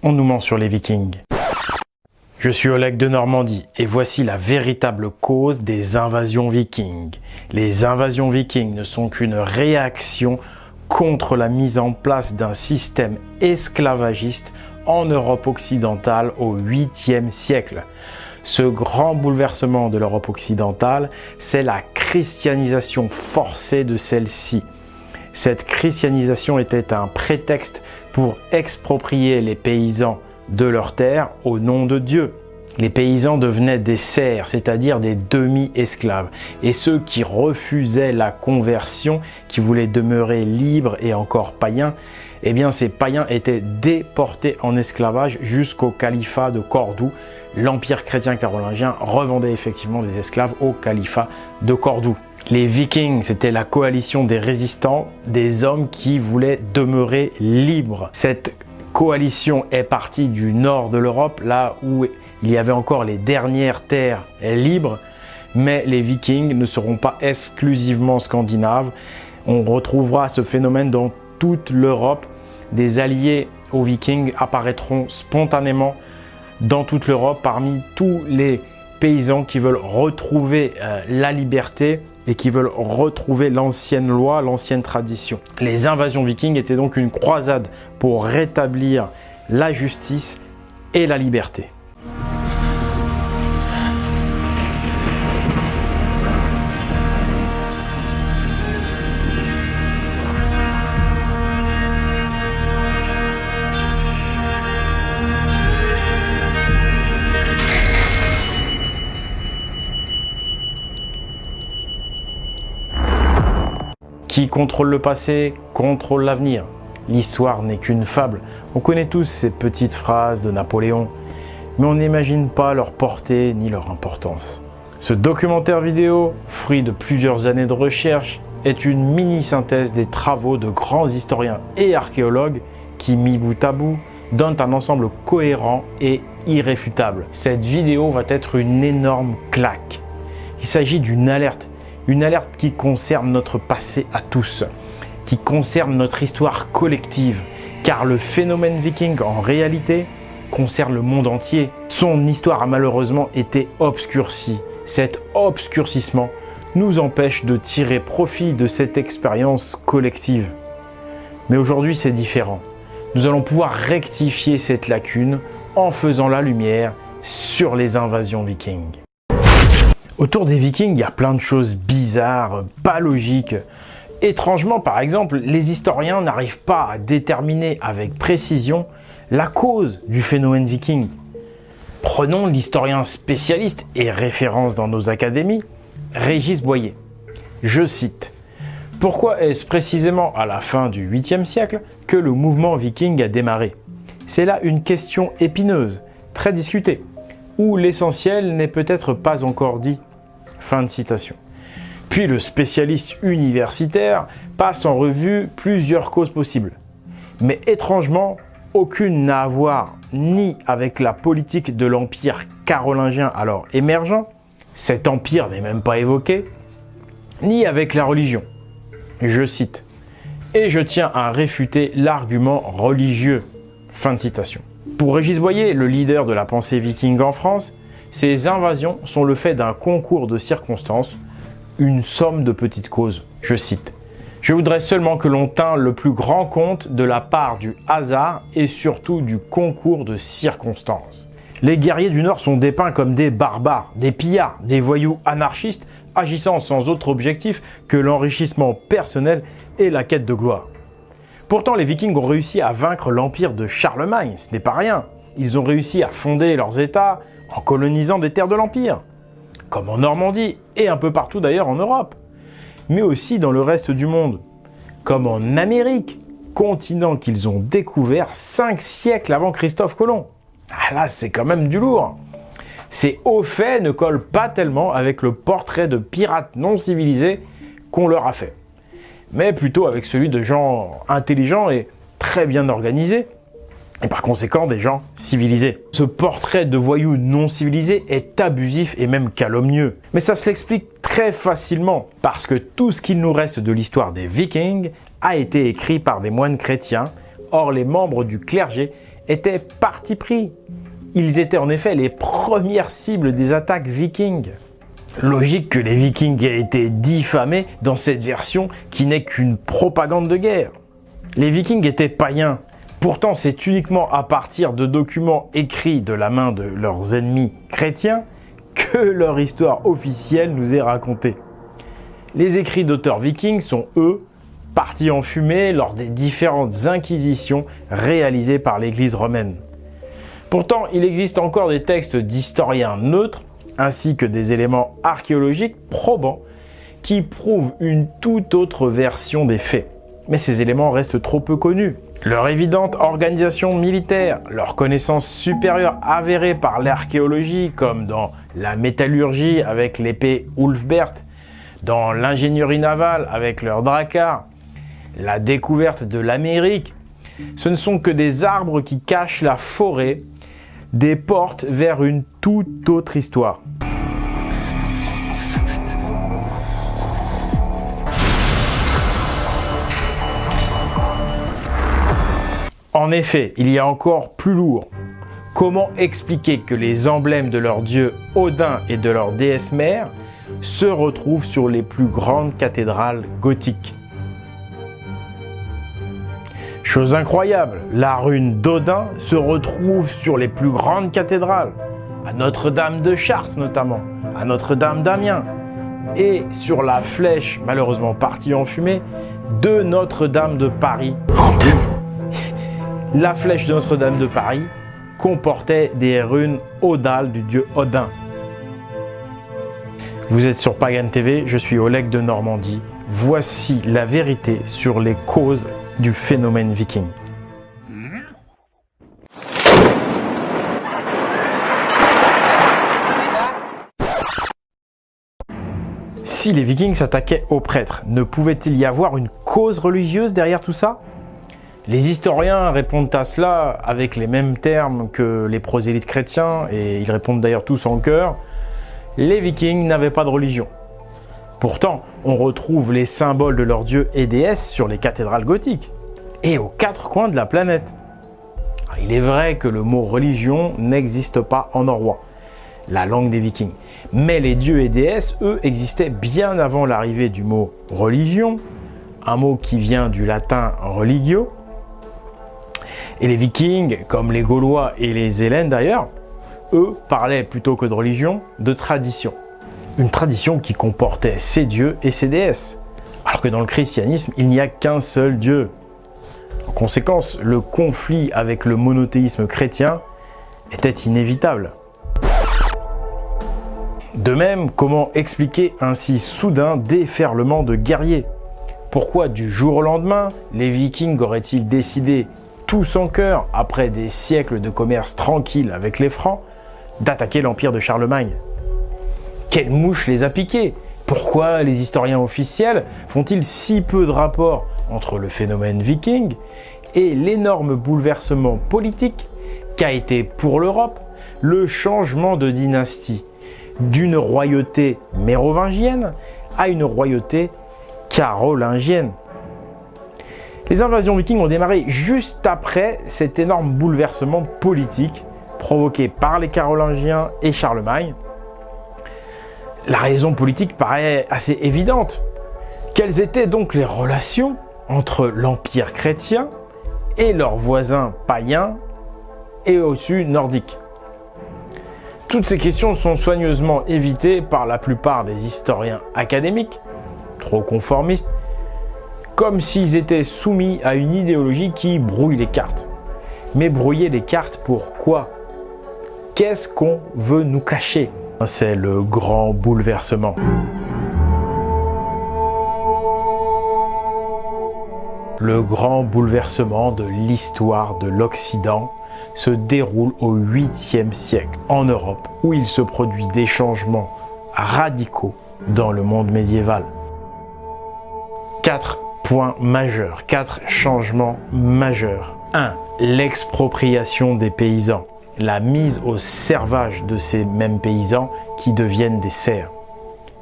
On nous ment sur les Vikings. Je suis Oleg de Normandie et voici la véritable cause des invasions vikings. Les invasions vikings ne sont qu'une réaction contre la mise en place d'un système esclavagiste en Europe occidentale au 8e siècle. Ce grand bouleversement de l'Europe occidentale, c'est la christianisation forcée de celle-ci. Cette christianisation était un prétexte pour exproprier les paysans de leurs terres au nom de Dieu. Les paysans devenaient des serfs, c'est-à-dire des demi-esclaves. Et ceux qui refusaient la conversion, qui voulaient demeurer libres et encore païens, eh bien ces païens étaient déportés en esclavage jusqu'au califat de Cordoue. L'empire chrétien carolingien revendait effectivement des esclaves au califat de Cordoue. Les Vikings, c'était la coalition des résistants, des hommes qui voulaient demeurer libres. Cette coalition est partie du nord de l'Europe, là où il y avait encore les dernières terres libres, mais les Vikings ne seront pas exclusivement scandinaves. On retrouvera ce phénomène dans toute l'Europe. Des alliés aux Vikings apparaîtront spontanément dans toute l'Europe parmi tous les paysans qui veulent retrouver la liberté et qui veulent retrouver l'ancienne loi, l'ancienne tradition. Les invasions vikings étaient donc une croisade pour rétablir la justice et la liberté. Qui contrôle le passé, contrôle l'avenir. L'histoire n'est qu'une fable. On connaît tous ces petites phrases de Napoléon, mais on n'imagine pas leur portée ni leur importance. Ce documentaire vidéo, fruit de plusieurs années de recherche, est une mini-synthèse des travaux de grands historiens et archéologues qui, mis bout à bout, donnent un ensemble cohérent et irréfutable. Cette vidéo va être une énorme claque. Il s'agit d'une alerte qui concerne notre passé à tous, qui concerne notre histoire collective, car le phénomène viking en réalité concerne le monde entier. Son histoire a malheureusement été obscurcie. Cet obscurcissement nous empêche de tirer profit de cette expérience collective. Mais aujourd'hui c'est différent. Nous allons pouvoir rectifier cette lacune en faisant la lumière sur les invasions vikings. Autour des Vikings, il y a plein de choses bizarres, pas logiques. Étrangement, par exemple, les historiens n'arrivent pas à déterminer avec précision la cause du phénomène viking. Prenons l'historien spécialiste et référence dans nos académies, Régis Boyer. Je cite: « Pourquoi est-ce précisément à la fin du 8e siècle que le mouvement viking a démarré? C'est là une question épineuse, très discutée, où l'essentiel n'est peut-être pas encore dit. » Fin de citation. Puis le spécialiste universitaire passe en revue plusieurs causes possibles. Mais étrangement, aucune n'a à voir ni avec la politique de l'empire carolingien alors émergent, cet empire n'est même pas évoqué, ni avec la religion. Je cite: « Et je tiens à réfuter l'argument religieux. » Fin de citation. Pour Régis Boyer, le leader de la pensée viking en France, ces invasions sont le fait d'un concours de circonstances, une somme de petites causes. Je cite: « Je voudrais seulement que l'on tînt le plus grand compte de la part du hasard et surtout du concours de circonstances. Les guerriers du Nord sont dépeints comme des barbares, des pillards, des voyous anarchistes agissant sans autre objectif que l'enrichissement personnel et la quête de gloire. Pourtant, les Vikings ont réussi à vaincre l'empire de Charlemagne, ce n'est pas rien. Ils ont réussi à fonder leurs États en colonisant des terres de l'Empire, comme en Normandie et un peu partout d'ailleurs en Europe, mais aussi dans le reste du monde, comme en Amérique, continent qu'ils ont découvert 5 siècles avant Christophe Colomb. Ah là, c'est quand même du lourd. Ces hauts faits ne collent pas tellement avec le portrait de pirates non civilisés qu'on leur a fait, mais plutôt avec celui de gens intelligents et très bien organisés, et par conséquent des gens civilisés. Ce portrait de voyous non civilisés est abusif et même calomnieux. Mais ça se l'explique très facilement, parce que tout ce qu'il nous reste de l'histoire des Vikings a été écrit par des moines chrétiens, or les membres du clergé étaient parti pris. Ils étaient en effet les premières cibles des attaques vikings. Logique que les Vikings aient été diffamés dans cette version qui n'est qu'une propagande de guerre. Les Vikings étaient païens. Pourtant, c'est uniquement à partir de documents écrits de la main de leurs ennemis chrétiens que leur histoire officielle nous est racontée. Les écrits d'auteurs vikings sont, eux, partis en fumée lors des différentes inquisitions réalisées par l'Église romaine. Pourtant, il existe encore des textes d'historiens neutres, ainsi que des éléments archéologiques probants qui prouvent une toute autre version des faits. Mais ces éléments restent trop peu connus. Leur évidente organisation militaire, leur connaissance supérieure avérée par l'archéologie, comme dans la métallurgie avec l'épée Ulfbert, dans l'ingénierie navale avec leur drakkar, la découverte de l'Amérique, ce ne sont que des arbres qui cachent la forêt, des portes vers une toute autre histoire. En effet, il y a encore plus lourd. Comment expliquer que les emblèmes de leur dieu Odin et de leur déesse mère se retrouvent sur les plus grandes cathédrales gothiques? Chose incroyable, la rune d'Odin se retrouve sur les plus grandes cathédrales, à Notre-Dame de Chartres notamment, à Notre-Dame d'Amiens, et sur la flèche, malheureusement partie en fumée, de Notre-Dame de Paris. La flèche de Notre-Dame de Paris comportait des runes odales du dieu Odin. Vous êtes sur Pagan TV, je suis Oleg de Normandie. Voici la vérité sur les causes du phénomène viking. Si les Vikings s'attaquaient aux prêtres, ne pouvait-il y avoir une cause religieuse derrière tout ça? Les historiens répondent à cela avec les mêmes termes que les prosélytes chrétiens, et ils répondent d'ailleurs tous en chœur. Les Vikings n'avaient pas de religion. Pourtant, on retrouve les symboles de leurs dieux et déesses sur les cathédrales gothiques, et aux quatre coins de la planète. Il est vrai que le mot religion n'existe pas en norrois, la langue des Vikings. Mais les dieux et déesses, eux, existaient bien avant l'arrivée du mot religion, un mot qui vient du latin religio. Et les Vikings, comme les Gaulois et les Hellènes d'ailleurs, eux parlaient plutôt que de religion, de tradition. Une tradition qui comportait ses dieux et ses déesses. Alors que dans le christianisme, il n'y a qu'un seul Dieu. En conséquence, le conflit avec le monothéisme chrétien était inévitable. De même, comment expliquer un si soudain déferlement de guerriers? Pourquoi du jour au lendemain, les Vikings auraient-ils décidé, tous en chœur, après des siècles de commerce tranquille avec les Francs, d'attaquer l'empire de Charlemagne? Quelle mouche les a piqués? Pourquoi les historiens officiels font-ils si peu de rapport entre le phénomène viking et l'énorme bouleversement politique qu'a été pour l'Europe le changement de dynastie d'une royauté mérovingienne à une royauté carolingienne? Les invasions vikings ont démarré juste après cet énorme bouleversement politique provoqué par les Carolingiens et Charlemagne. La raison politique paraît assez évidente. Quelles étaient donc les relations entre l'Empire chrétien et leurs voisins païens et au-dessus nordiques? Toutes ces questions sont soigneusement évitées par la plupart des historiens académiques, trop conformistes, comme s'ils étaient soumis à une idéologie qui brouille les cartes. Mais brouiller les cartes pour quoi? Qu'est-ce qu'on veut nous cacher? C'est le grand bouleversement. Le grand bouleversement de l'histoire de l'Occident se déroule au 8e siècle en Europe, où il se produit des changements radicaux dans le monde médiéval. 4 points majeurs, 4 changements majeurs. 1. L'expropriation des paysans. La mise au servage de ces mêmes paysans qui deviennent des serfs.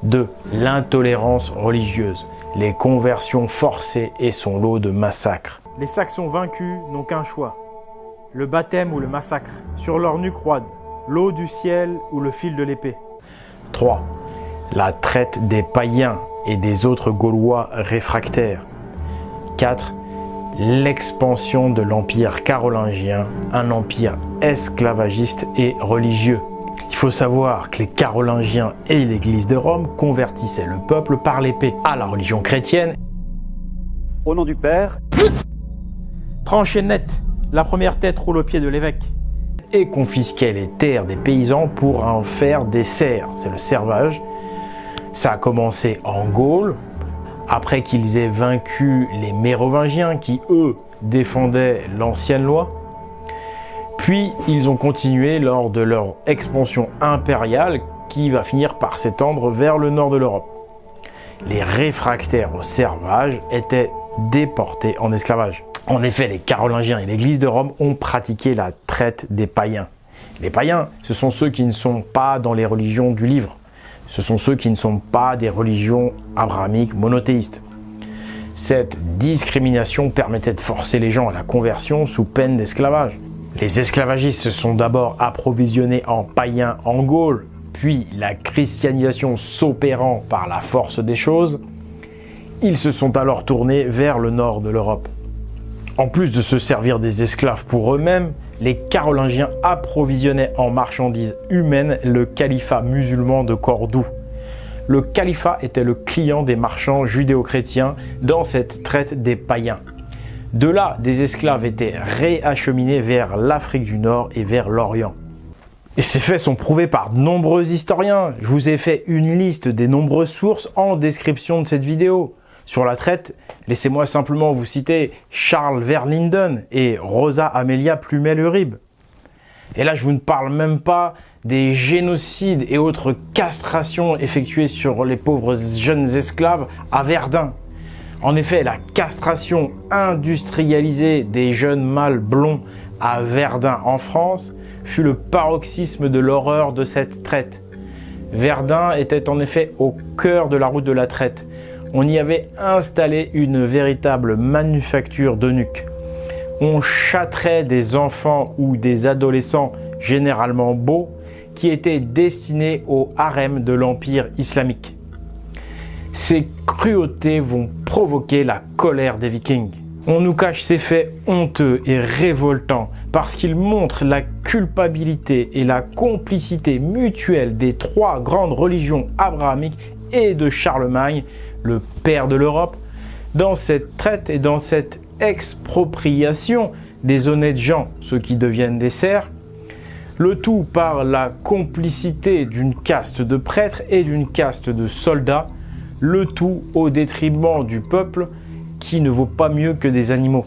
2. L'intolérance religieuse, les conversions forcées et son lot de massacres. Les Saxons vaincus n'ont qu'un choix, le baptême ou le massacre, sur leur nuque roide, l'eau du ciel ou le fil de l'épée. 3. La traite des païens et des autres Gaulois réfractaires. 4. L'expansion de l'empire carolingien, un empire esclavagiste et religieux. Il faut savoir que les Carolingiens et l'Église de Rome convertissaient le peuple par l'épée à la religion chrétienne. Au nom du Père, tranchaient net la première tête roule au pied de l'évêque et confisquaient les terres des paysans pour en faire des serfs. C'est le servage. Ça a commencé en Gaule, après qu'ils aient vaincu les Mérovingiens qui, eux, défendaient l'ancienne loi. Puis, ils ont continué lors de leur expansion impériale qui va finir par s'étendre vers le nord de l'Europe. Les réfractaires au servage étaient déportés en esclavage. En effet, les Carolingiens et l'Église de Rome ont pratiqué la traite des païens. Les païens, ce sont ceux qui ne sont pas dans les religions du livre. Ce sont ceux qui ne sont pas des religions abrahamiques monothéistes. Cette discrimination permettait de forcer les gens à la conversion sous peine d'esclavage. Les esclavagistes se sont d'abord approvisionnés en païens en Gaule, puis la christianisation s'opérant par la force des choses, ils se sont alors tournés vers le nord de l'Europe. En plus de se servir des esclaves pour eux-mêmes, les Carolingiens approvisionnaient en marchandises humaines le califat musulman de Cordoue. Le califat était le client des marchands judéo-chrétiens dans cette traite des païens. De là, des esclaves étaient réacheminés vers l'Afrique du Nord et vers l'Orient. Et ces faits sont prouvés par de nombreux historiens. Je vous ai fait une liste des nombreuses sources en description de cette vidéo. Sur la traite, laissez-moi simplement vous citer Charles Verlinden et Rosa Amelia Plumel-Eurib. Et là, je vous ne parle même pas des génocides et autres castrations effectuées sur les pauvres jeunes esclaves à Verdun. En effet, la castration industrialisée des jeunes mâles blonds à Verdun en France fut le paroxysme de l'horreur de cette traite. Verdun était en effet au cœur de la route de la traite. On y avait installé une véritable manufacture d'eunuques. On châtrait des enfants ou des adolescents généralement beaux qui étaient destinés au harem de l'Empire islamique. Ces cruautés vont provoquer la colère des Vikings. On nous cache ces faits honteux et révoltants parce qu'ils montrent la culpabilité et la complicité mutuelle des trois grandes religions abrahamiques et de Charlemagne, le père de l'Europe, dans cette traite et dans cette expropriation des honnêtes gens, ceux qui deviennent des serfs, le tout par la complicité d'une caste de prêtres et d'une caste de soldats, le tout au détriment du peuple qui ne vaut pas mieux que des animaux.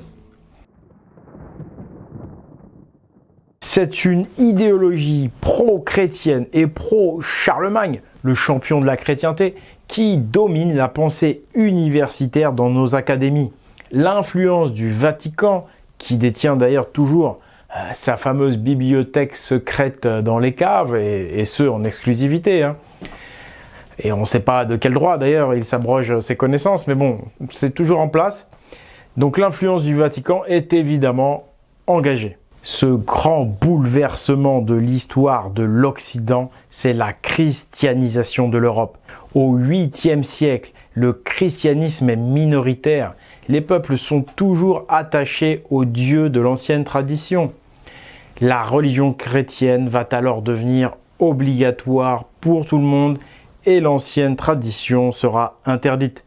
C'est une idéologie pro-chrétienne et pro-Charlemagne, le champion de la chrétienté, qui domine la pensée universitaire dans nos académies. L'influence du Vatican, qui détient d'ailleurs toujours sa fameuse bibliothèque secrète dans les caves, et ce en exclusivité. Et on ne sait pas de quel droit d'ailleurs il s'abroge ses connaissances, mais bon, c'est toujours en place. Donc l'influence du Vatican est évidemment engagée. Ce grand bouleversement de l'histoire de l'Occident, c'est la christianisation de l'Europe. Au 8e siècle, le christianisme est minoritaire. Les peuples sont toujours attachés aux dieux de l'ancienne tradition. La religion chrétienne va alors devenir obligatoire pour tout le monde et l'ancienne tradition sera interdite.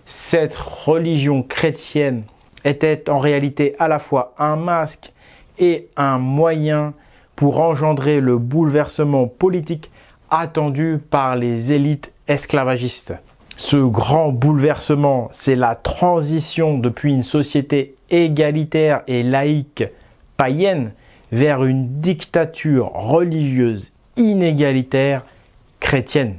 Cette religion chrétienne était en réalité à la fois un masque et un moyen pour engendrer le bouleversement politique attendu par les élites esclavagistes. Ce grand bouleversement, c'est la transition depuis une société égalitaire et laïque païenne vers une dictature religieuse inégalitaire chrétienne.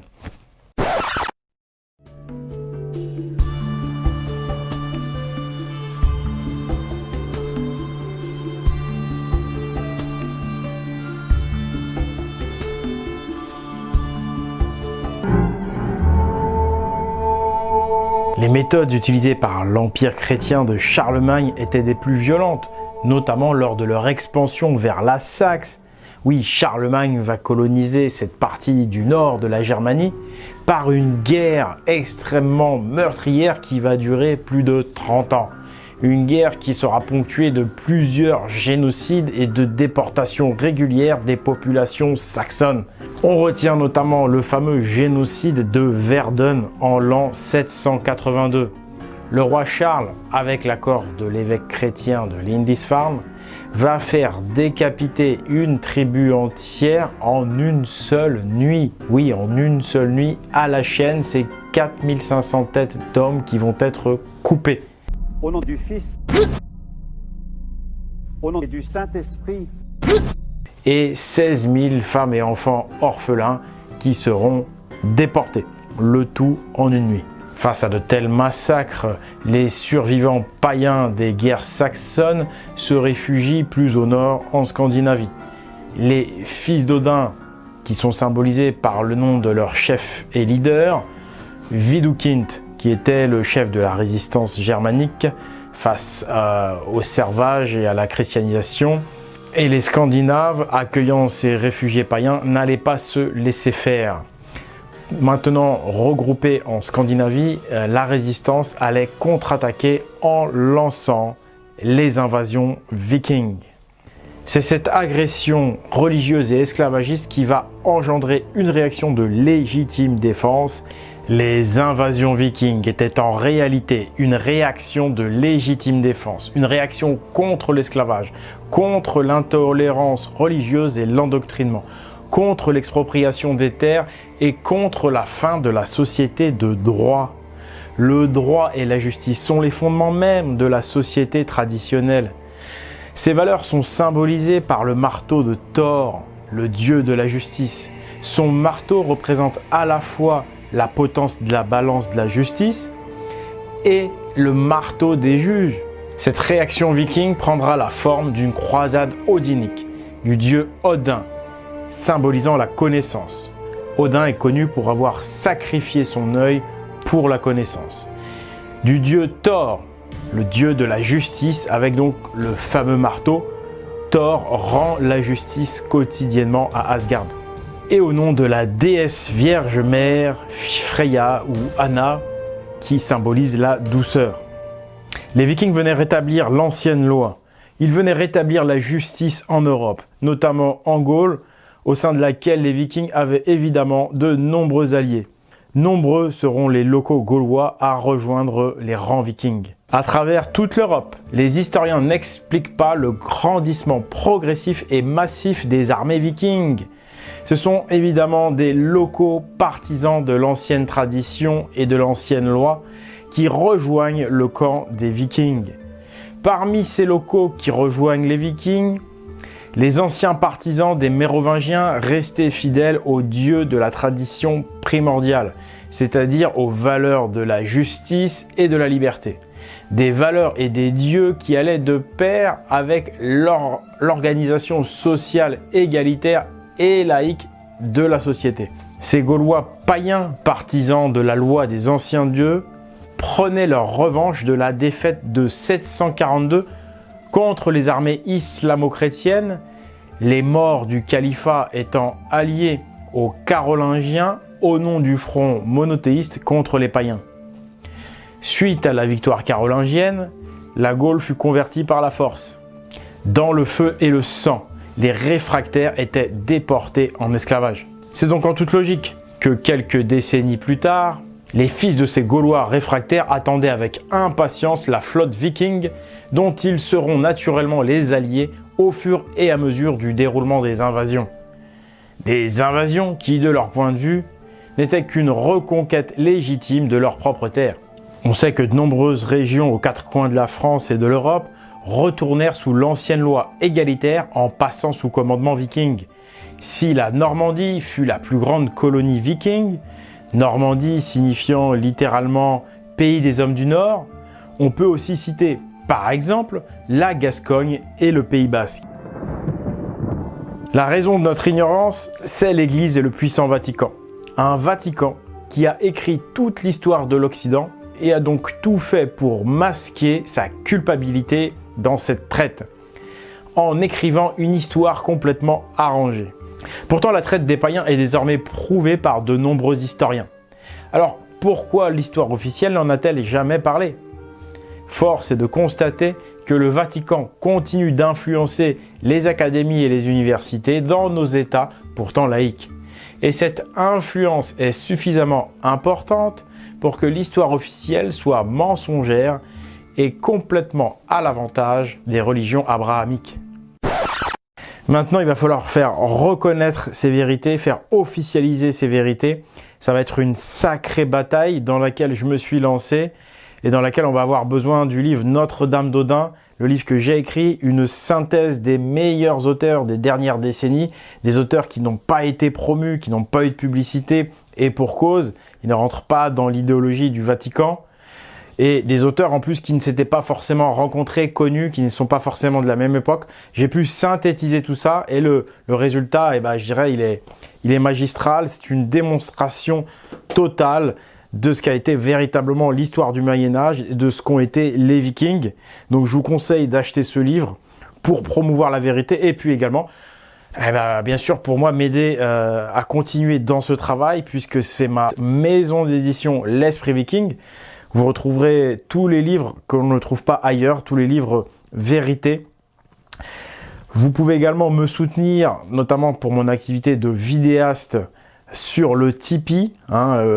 Les méthodes utilisées par l'Empire chrétien de Charlemagne étaient des plus violentes. notamment lors de leur expansion vers la Saxe. Oui, Charlemagne va coloniser cette partie du nord de la Germanie par une guerre extrêmement meurtrière qui va durer plus de 30 ans. Une guerre qui sera ponctuée de plusieurs génocides et de déportations régulières des populations saxonnes. On retient notamment le fameux génocide de Verden en l'an 782. Le roi Charles, avec l'accord de l'évêque chrétien de Lindisfarne, va faire décapiter une tribu entière en une seule nuit. Oui, en une seule nuit, à la chaîne, c'est 4500 têtes d'hommes qui vont être coupées. Au nom du Fils, au nom du Saint-Esprit, Et 16 000 femmes et enfants orphelins qui seront déportés, le tout en une nuit. Face à de tels massacres, les survivants païens des guerres saxonnes se réfugient plus au nord en Scandinavie. Les fils d'Odin, qui sont symbolisés par le nom de leur chef et leader, Widukind, qui était le chef de la résistance germanique face au servage et à la christianisation. Et les Scandinaves, accueillant ces réfugiés païens, n'allaient pas se laisser faire. Maintenant regroupée en Scandinavie, la résistance allait contre-attaquer en lançant les invasions vikings. C'est cette agression religieuse et esclavagiste qui va engendrer une réaction de légitime défense. Les invasions vikings étaient en réalité une réaction de légitime défense, une réaction contre l'esclavage, contre l'intolérance religieuse et l'endoctrinement, contre l'expropriation des terres et contre la fin de la société de droit. Le droit et la justice sont les fondements même de la société traditionnelle. Ces valeurs sont symbolisées par le marteau de Thor, le dieu de la justice. Son marteau représente à la fois la potence de la balance de la justice et le marteau des juges. Cette réaction viking prendra la forme d'une croisade odinique, du dieu Odin, symbolisant la connaissance. Odin est connu pour avoir sacrifié son œil pour la connaissance. Du dieu Thor, le dieu de la justice, avec donc le fameux marteau, Thor rend la justice quotidiennement à Asgard. Et au nom de la déesse Vierge Mère, Freya ou Anna, qui symbolise la douceur. Les Vikings venaient rétablir l'ancienne loi. Ils venaient rétablir la justice en Europe, notamment en Gaule, au sein de laquelle les Vikings avaient évidemment de nombreux alliés. Nombreux seront les locaux gaulois à rejoindre les rangs vikings. À travers toute l'Europe, les historiens n'expliquent pas le grandissement progressif et massif des armées vikings. Ce sont évidemment des locaux partisans de l'ancienne tradition et de l'ancienne loi qui rejoignent le camp des Vikings. Parmi ces locaux qui rejoignent les Vikings, les anciens partisans des Mérovingiens restaient fidèles aux dieux de la tradition primordiale, c'est-à-dire aux valeurs de la justice et de la liberté. Des valeurs et des dieux qui allaient de pair avec l'organisation sociale égalitaire et laïque de la société. Ces Gaulois païens, partisans de la loi des anciens dieux, prenaient leur revanche de la défaite de 742 contre les armées islamo-chrétiennes, les morts du califat étant alliés aux Carolingiens au nom du front monothéiste contre les païens. Suite à la victoire carolingienne, la Gaule fut convertie par la force. Dans le feu et le sang, les réfractaires étaient déportés en esclavage. C'est donc en toute logique que quelques décennies plus tard, les fils de ces Gaulois réfractaires attendaient avec impatience la flotte viking dont ils seront naturellement les alliés au fur et à mesure du déroulement des invasions. Des invasions qui, de leur point de vue, n'étaient qu'une reconquête légitime de leur propre terre. On sait que de nombreuses régions aux quatre coins de la France et de l'Europe retournèrent sous l'ancienne loi égalitaire en passant sous commandement viking. Si la Normandie fut la plus grande colonie viking, Normandie signifiant littéralement « pays des hommes du Nord », on peut aussi citer, par exemple, la Gascogne et le Pays Basque. La raison de notre ignorance, c'est l'Église et le puissant Vatican. Un Vatican qui a écrit toute l'histoire de l'Occident et a donc tout fait pour masquer sa culpabilité dans cette traite. en écrivant une histoire complètement arrangée. Pourtant, la traite des païens est désormais prouvée par de nombreux historiens. Alors, pourquoi l'histoire officielle n'en a-t-elle jamais parlé? Force est de constater que le Vatican continue d'influencer les académies et les universités dans nos États pourtant laïques. Et cette influence est suffisamment importante pour que l'histoire officielle soit mensongère et complètement à l'avantage des religions abrahamiques. Maintenant, il va falloir faire reconnaître ces vérités, faire officialiser ces vérités. Ça va être une sacrée bataille dans laquelle je me suis lancé et dans laquelle on va avoir besoin du livre Notre-Dame d'Odin, le livre que j'ai écrit, une synthèse des meilleurs auteurs des dernières décennies, des auteurs qui n'ont pas été promus, qui n'ont pas eu de publicité, et pour cause, ils ne rentrent pas dans l'idéologie du Vatican, et des auteurs en plus qui ne s'étaient pas forcément rencontrés, connus, qui ne sont pas forcément de la même époque. J'ai pu synthétiser tout ça, et le résultat, je dirais, il est magistral. C'est une démonstration totale de ce qu'a été véritablement l'histoire du Moyen-Âge et de ce qu'ont été les Vikings. Donc je vous conseille d'acheter ce livre pour promouvoir la vérité et puis également, bien sûr, pour moi, m'aider à continuer dans ce travail puisque c'est ma maison d'édition L'Esprit Viking. Vous retrouverez tous les livres qu'on ne trouve pas ailleurs, tous les livres vérité. Vous pouvez également me soutenir, notamment pour mon activité de vidéaste sur le Tipeee.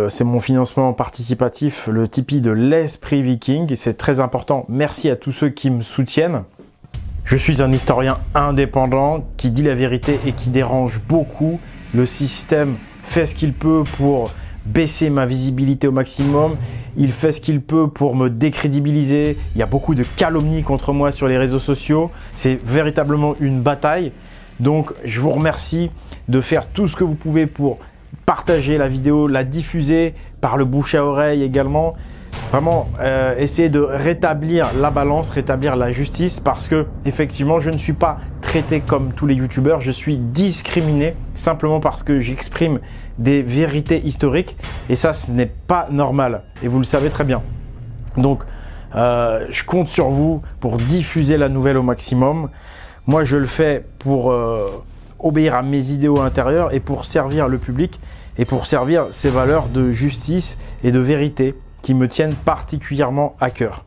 C'est mon financement participatif, le Tipeee de l'Esprit Viking. C'est très important. Merci à tous ceux qui me soutiennent. Je suis un historien indépendant qui dit la vérité et qui dérange beaucoup. Le système fait ce qu'il peut pour baisser ma visibilité au maximum. Il fait ce qu'il peut pour me décrédibiliser. Il y a beaucoup de calomnies contre moi sur les réseaux sociaux. C'est véritablement une bataille. Donc, je vous remercie de faire tout ce que vous pouvez pour partager la vidéo, la diffuser par le bouche à oreille également. Vraiment, essayer de rétablir la balance, rétablir la justice parce que effectivement, je ne suis pas traité comme tous les youtubeurs. Je suis discriminé simplement parce que j'exprime des vérités historiques et ça, ce n'est pas normal et vous le savez très bien. Donc, je compte sur vous pour diffuser la nouvelle au maximum. Moi, je le fais pour obéir à mes idéaux intérieurs et pour servir le public et pour servir ces valeurs de justice et de vérité qui me tiennent particulièrement à cœur.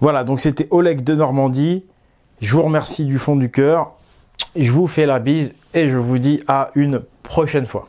Voilà, donc c'était Oleg de Normandie. Je vous remercie du fond du cœur. Je vous fais la bise et je vous dis à une prochaine fois.